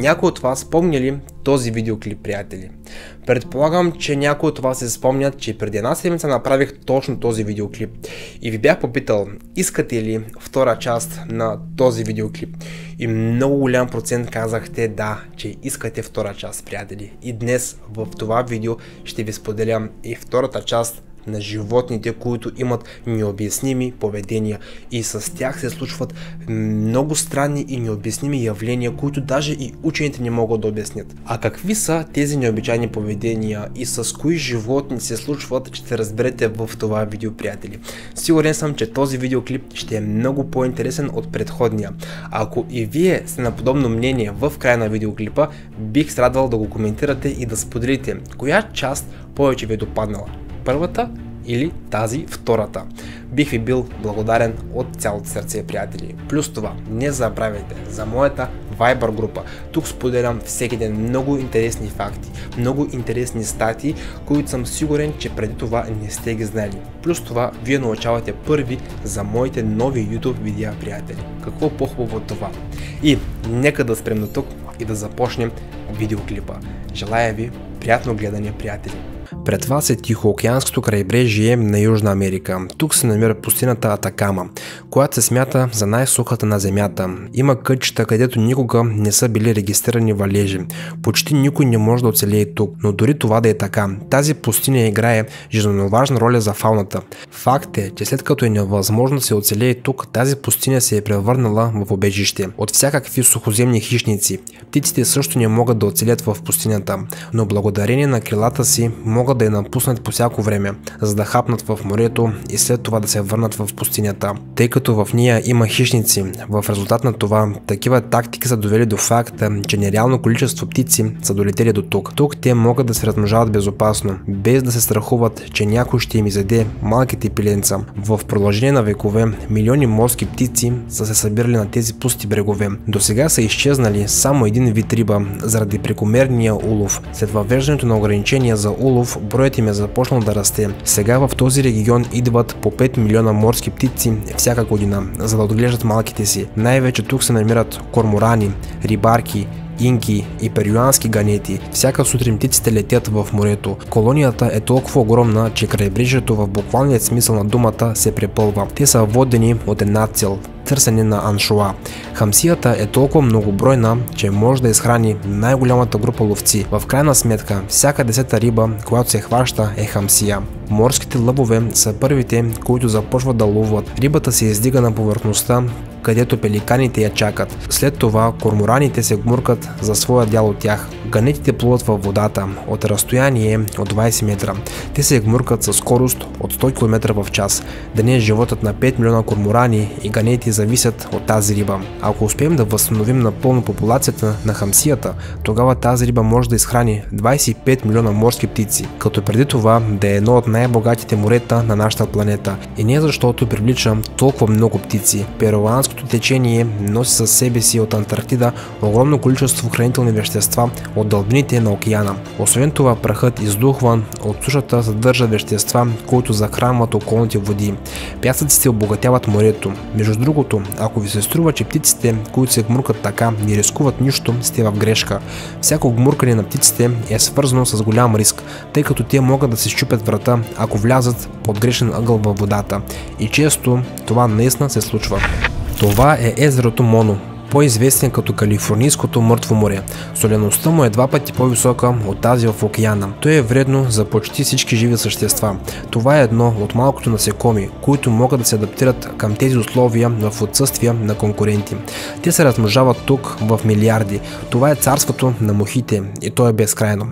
Някой от вас помня ли този видеоклип, приятели? Предполагам, че някой от вас се спомнят, че преди една седмица направих точно този видеоклип и ви бях попитал, искате ли втора част на този видеоклип? И много голям процент казахте да, че искате втора част, приятели. И днес в това видео ще ви споделям и втората част на животните, които имат необясними поведения и с тях се случват много странни и необясними явления, които даже и учените не могат да обяснят. А какви са тези необичайни поведения и с кои животни се случват, ще разберете в това видео, приятели. Сигурен съм, че този видеоклип ще е много по-интересен от предходния. Ако и вие сте на подобно мнение в края на видеоклипа, бих се радвал да го коментирате и да споделите коя част повече ви е допаднала. Първата или тази втората. Бих ви бил благодарен от цялото сърце, приятели. Плюс това, не забравяйте за моята Viber група. Тук споделям всеки ден много интересни факти, много интересни статии, които съм сигурен, че преди това не сте ги знали. Плюс това, вие научавате първи за моите нови YouTube видеа, приятели. Какво по-хубаво от това? И нека да спрем до тук и да започнем видеоклипа. Желая ви приятно гледане, приятели. Пред вас е Тихоокеанското крайбрежие на Южна Америка. Тук се намира пустинята Атакама, която се смята за най-сухата на земята. Има кътчета, където никога не са били регистрирани валежи. Почти никой не може да оцелее тук, но дори това да е така, тази пустиня играе жизненоважна роля за фауната. Факт е, че след като е невъзможно да се оцелее тук, тази пустиня се е превърнала в убежище от всякакви сухоземни хищници. Птиците също не могат да оцелят в пустинята, но благодарение на крилата си могат да я напуснат по всяко време, за да хапнат в морето и след това да се върнат в пустинята. Тъй като в нея има хищници, в резултат на това, такива тактики са довели до факта, че нереално количество птици са долетели до тук. Тук те могат да се размножават безопасно, без да се страхуват, че някой ще им изяде малките пиленца. В продължение на векове, милиони морски птици са се събирали на тези пусти брегове. До сега са изчезнали само един вид риба, заради прекомерния улов. След въвеждането на ограничения за улов, броят им е започнал да расте. Сега в този регион идват по 5 милиона морски птици всяка година, за да отглеждат малките си. Най-вече тук се намират корморани, рибарки, инки и перуански ганети. Всяка сутрин птиците летят в морето. Колонията е толкова огромна, че крайбрежието в буквалният смисъл на думата се препълва. Те са водени от една цел – търсене на аншоа. Хамсията е толкова многобройна, че може да изхрани най-голямата група ловци. В крайна сметка, всяка 10-та риба, която се хваща, е хамсия. Морските лъвове са първите, които започват да ловуват. Рибата се издига на повърхността, където пеликаните я чакат. След това кормораните се гмуркат за своя дял от тях. Ганетите плуват във водата от разстояние от 20 метра. Те се гмуркат със скорост от 100 км в час. Днес животът на 5 милиона корморани и ганети зависят от тази риба. Ако успеем да възстановим напълно популацията на хамсията, тогава тази риба може да изхрани 25 милиона морски птици, като преди това да е едно от най-богатите морета на нашата планета. И не защото привлича толкова много птици. Перуанското течение носи със себе си от Антарктида огромно количество хранителни вещества от дълбините на океана. Освен това, прахът, издухван от сушата, съдържа вещества, които захранват околните води. Пясъците обогатяват морето. Между другото, ако ви се струва, че птиците, които се гмуркат така, не рискуват нищо, сте в грешка. Всяко гмуркане на птиците е свързано с голям риск, тъй като те могат да се счупят врата, ако влязат под грешен ъгъл във водата. И често това наистина се случва. Това е езерото Моно, по-известен като Калифорнийското мъртво море. Солеността му е 2 пъти по-висока от тази в океана. То е вредно за почти всички живи същества. Това е едно от малкото насекоми, които могат да се адаптират към тези условия в отсъствие на конкуренти. Те се размножават тук в милиарди. Това е царството на мухите и то е безкрайно.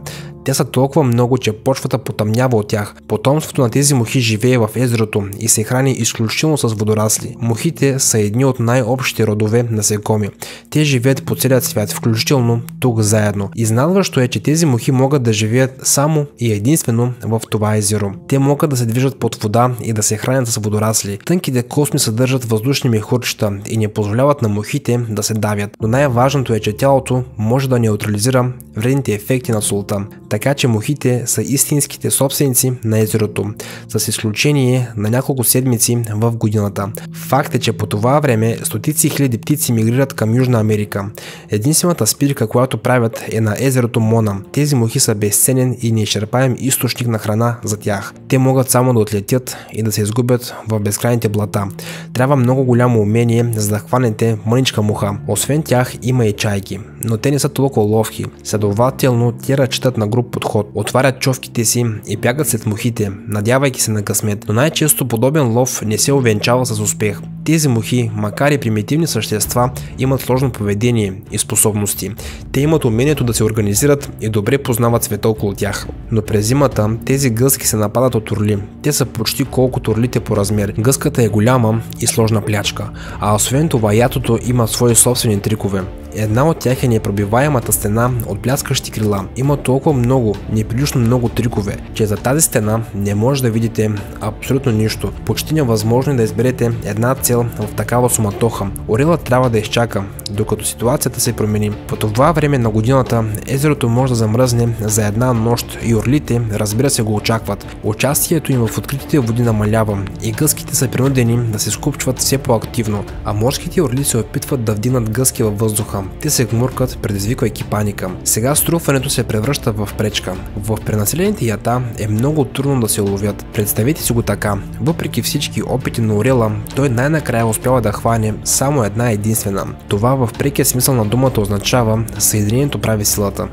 Те са толкова много, че почвата потъмнява от тях. Потомството на тези мухи живее в езерото и се храни изключително с водорасли. Мухите са едни от най-общите родове насекоми. Те живеят по целия свят, включително тук заедно. Изненадващо е, че тези мухи могат да живеят само и единствено в това езеро. Те могат да се движат под вода и да се хранят с водорасли. Тънките косми съдържат въздушни мехурчета и не позволяват на мухите да се давят. Но най-важното е, че тялото може да неутрализира вредните ефекти на солта. така че мухите са истинските собственици на езерото, с изключение на няколко седмици в годината. Факт е, че по това време стотици хиляди птици мигрират към Южна Америка. Единствената спирка, която правят, е на езерото Мона. Тези мухи са безценен и неизчерпаем източник на храна за тях. Те могат само да отлетят и да се изгубят в безкрайните блата. Трябва много голямо умение, за да хванете мъничка муха. Освен тях има и чайки, но те не са толкова ловки. Следователно, те разчитат на груб подход. Отварят човките си и бягат след мухите, надявайки се на късмет. Но най-често подобен лов не се увенчава с успех. Тези мухи, макар и примитивни същества, имат сложно поведение и способности. Те имат умението да се организират и добре познават света около тях. Но през зимата тези гъски се нападат от орли. Те са почти колкото орлите по размер. Гъската е голяма и сложна плячка. А освен това, ятото има свои собствени трикове. Една от тях е непробиваемата стена от бляскащи крила. Има толкова много, неприлично много трикове, че за тази стена не може да видите абсолютно нищо. Почти невъзможно е да изберете една цел в такава суматоха. Орелът трябва да изчака, докато ситуацията се промени. По това време на годината езерото може да замръзне за една нощ и орлите, разбира се, го очакват. Участието им в откритите води намалява и гъските са принудени да се скупчват все по-активно, а морските орли се опитват да вдигнат гъски във въздуха. Те се гмуркат, предизвиквайки паника. Сега струпването се превръща в пречка. В пренаселените ята е много трудно да се ловят. Представете си го така. Въпреки всички опити на орела, той най-накрая успява да хване само една единствена. Това в прекия смисъл на думата означава съединението прави силата.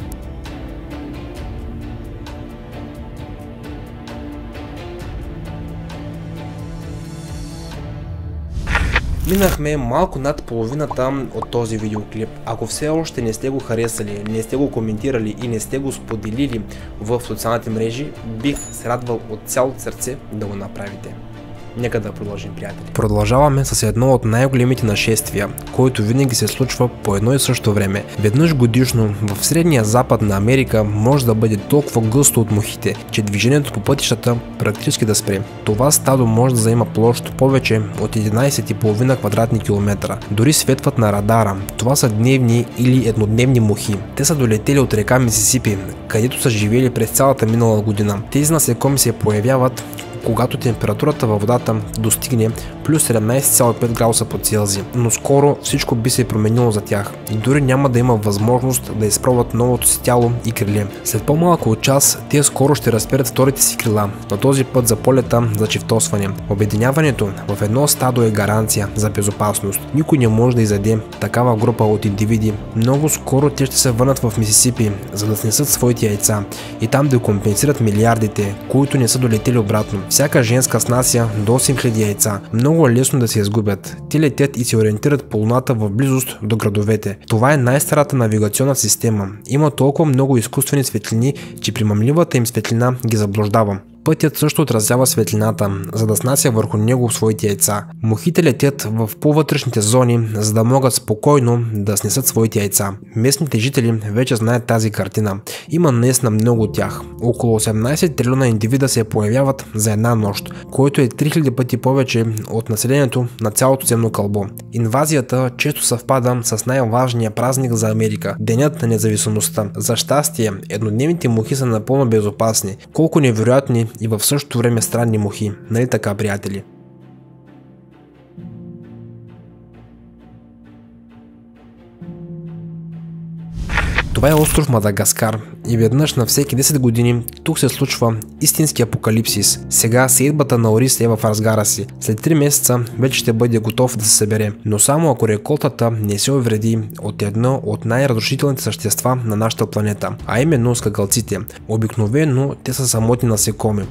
Минахме малко над половината от този видеоклип. Ако все още не сте го харесали, не сте го коментирали и не сте го споделили в социалните мрежи, бих се радвал от цялото сърце да го направите. Нека да продължим, приятели. Продължаваме с едно от най-големите нашествия, което винаги се случва по едно и също време. Веднъж годишно в средния запад на Америка може да бъде толкова гъсто от мухите, че движението по пътищата практически да спре. Това стадо може да заема площ повече от 11,5 квадратни километра. Дори светват на радара. Това са дневни или еднодневни мухи. Те са долетели от река Мисисипи, където са живели през цялата минала година. Тези насекоми се появяват когато температурата във водата достигне плюс 17,5 градуса по Целзий, но скоро всичко би се променило за тях и дори няма да има възможност да изпробват новото си тяло и криле. След по-малко от час те скоро ще разперят вторите си крила, но този път за полета за чифтосване. Обединяването в едно стадо е гаранция за безопасност. Никой не може да изяде такава група от индивиди. Много скоро те ще се върнат в Мисисипи, за да снесат своите яйца и там да компенсират милиардите, които не са долетели обратно. Всяка женска снася до 8000 яйца. Много е лесно да се изгубят. Те летят и се ориентират по луната в близост до градовете. Това е най-старата навигационна система. Има толкова много изкуствени светлини, че примамливата им светлина ги заблуждава. Пътят също отразява светлината, за да снася върху него своите яйца. Мухите летят в по-вътрешните зони, за да могат спокойно да снесат своите яйца. Местните жители вече знаят тази картина. Има наистина много от тях. Около 18 трилиона индивида се появяват за една нощ, което е 3000 пъти повече от населението на цялото земно кълбо. Инвазията често съвпада с най-важния празник за Америка – Денят на независимостта. За щастие, еднодневните мухи са напълно безопасни. Колко невероятни и в същото време странни мухи, нали така, приятели? Това е остров Мадагаскар и веднъж на всеки 10 години тук се случва истински апокалипсис. Сега сеитбата на ориз е в разгара си. След 3 месеца вече ще бъде готов да се събере, но само ако реколтата не се увреди от едно от най-разрушителните същества на нашата планета, а именно скакалците. Обикновено те са самотни насекоми,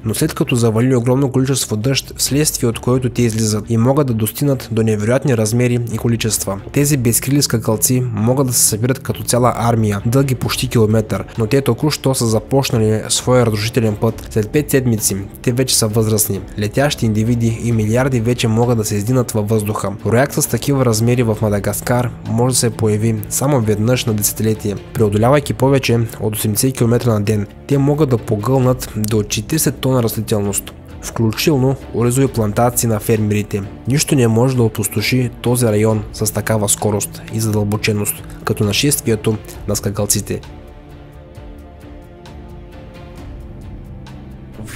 но след като завали огромно количество дъжд, вследствие от което те излизат и могат да достигнат до невероятни размери и количества. Тези безкрили скакалци могат да се събират като цяла армия, дълги почти километър, но те току-що са започнали своя разрушителен път. След 5 седмици те вече са възрастни. Летящи индивиди и милиарди вече могат да се издигнат във въздуха. Рояк с такива размери в Мадагаскар може да се появи само веднъж на десетилетие, преодолявайки повече от 80 км на ден. Те могат да погълнат до 40 тона растителност, включително оризови плантации на фермерите. Нищо не може да опустоши този район с такава скорост и задълбоченост, като нашествието на скакалците.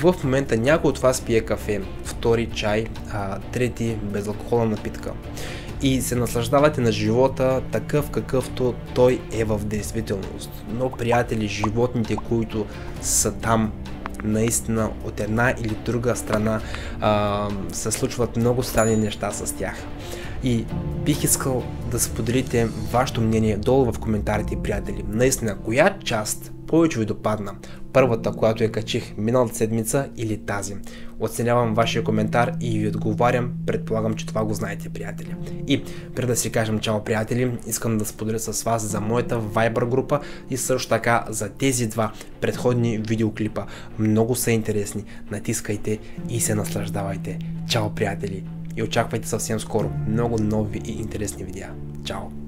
в момента някой от вас пие кафе, втори чай, трети безалкохолна напитка и се наслаждавате на живота такъв какъвто той е в действителност. Но, приятели, животните, които са там, наистина от една или друга страна се случват много странни неща с тях. И бих искал да споделите вашето мнение долу в коментарите, приятели. Наистина, коя част повече ви допадна? Първата, която я качих миналата седмица, или тази? Оценявам вашия коментар и ви отговарям. Предполагам, че това го знаете, приятели. И преди да си кажем чао, приятели, искам да споделя с вас за моята Viber група и също така за тези два предходни видеоклипа. Много са интересни. Натискайте и се наслаждавайте. Чао, приятели! И очаквайте съвсем скоро много нови и интересни видеа. Чао!